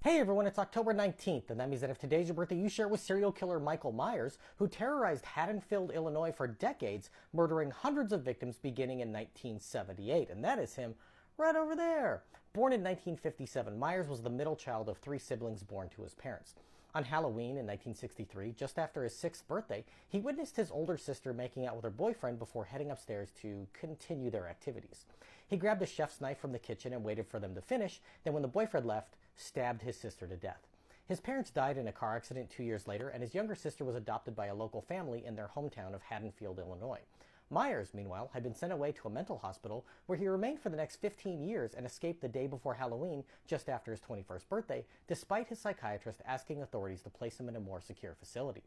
Hey everyone, it's October 19th, and that means that if today's your birthday, you share it with serial killer Michael Myers, who terrorized Haddonfield, Illinois for decades, murdering hundreds of victims beginning in 1978. And that is him right over there. Born in 1957, Myers was the middle child of three siblings born to his parents. On Halloween in 1963, just after his 6th birthday, he witnessed his older sister making out with her boyfriend before heading upstairs to continue their activities. He grabbed a chef's knife from the kitchen and waited for them to finish, then when the boyfriend left, stabbed his sister to death. His parents died in a car accident 2 years later, and his younger sister was adopted by a local family in their hometown of Haddonfield, Illinois. Myers, meanwhile, had been sent away to a mental hospital where he remained for the next 15 years and escaped the day before Halloween, just after his 21st birthday, despite his psychiatrist asking authorities to place him in a more secure facility.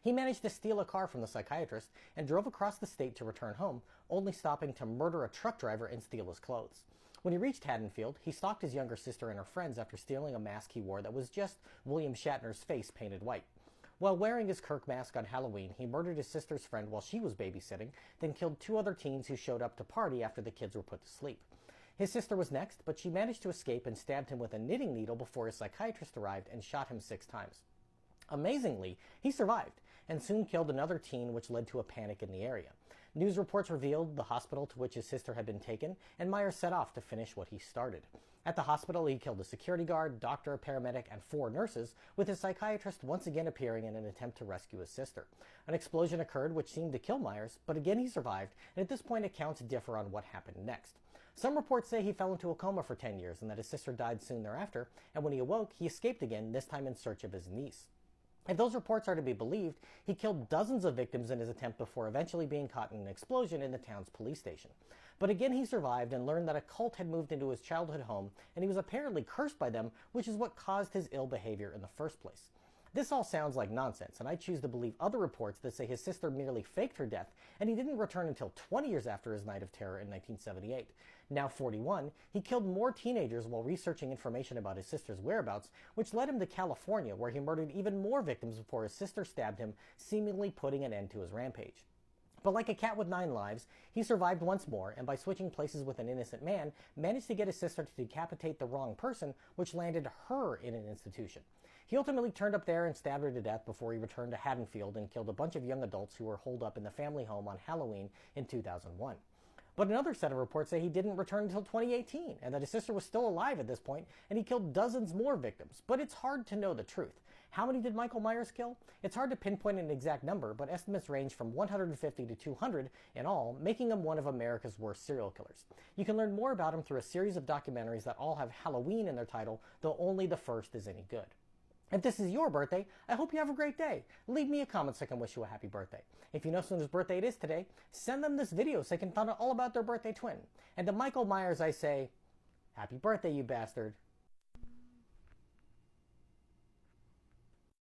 He managed to steal a car from the psychiatrist and drove across the state to return home, only stopping to murder a truck driver and steal his clothes. When he reached Haddonfield, he stalked his younger sister and her friends after stealing a mask he wore that was just William Shatner's face painted white. While wearing his Kirk mask on Halloween, he murdered his sister's friend while she was babysitting, then killed 2 other teens who showed up to party after the kids were put to sleep. His sister was next, but she managed to escape and stabbed him with a knitting needle before his psychiatrist arrived and shot him 6 times. Amazingly, he survived and soon killed another teen, which led to a panic in the area. News reports revealed the hospital to which his sister had been taken, and Myers set off to finish what he started. At the hospital, he killed a security guard, doctor, paramedic, and 4 nurses, with his psychiatrist once again appearing in an attempt to rescue his sister. An explosion occurred which seemed to kill Myers, but again he survived, and at this point accounts differ on what happened next. Some reports say he fell into a coma for 10 years and that his sister died soon thereafter, and when he awoke, he escaped again, this time in search of his niece. If those reports are to be believed, he killed dozens of victims in his attempt before eventually being caught in an explosion in the town's police station. But again he survived and learned that a cult had moved into his childhood home, and he was apparently cursed by them, which is what caused his ill behavior in the first place. This all sounds like nonsense, and I choose to believe other reports that say his sister merely faked her death, and he didn't return until 20 years after his night of terror in 1978. Now 41, he killed more teenagers while researching information about his sister's whereabouts, which led him to California, where he murdered even more victims before his sister stabbed him, seemingly putting an end to his rampage. But like a cat with 9 lives, he survived once more, and by switching places with an innocent man, managed to get his sister to decapitate the wrong person, which landed her in an institution. He ultimately turned up there and stabbed her to death before he returned to Haddonfield and killed a bunch of young adults who were holed up in the family home on Halloween in 2001. But another set of reports say he didn't return until 2018, and that his sister was still alive at this point, and he killed dozens more victims. But it's hard to know the truth. How many did Michael Myers kill? It's hard to pinpoint an exact number, but estimates range from 150 to 200 in all, making him one of America's worst serial killers. You can learn more about him through a series of documentaries that all have Halloween in their title, though only the first is any good. If this is your birthday, I hope you have a great day. Leave me a comment so I can wish you a happy birthday. If you know someone's birthday it is today, send them this video so they can find out all about their birthday twin. And to Michael Myers I say, happy birthday, you bastard.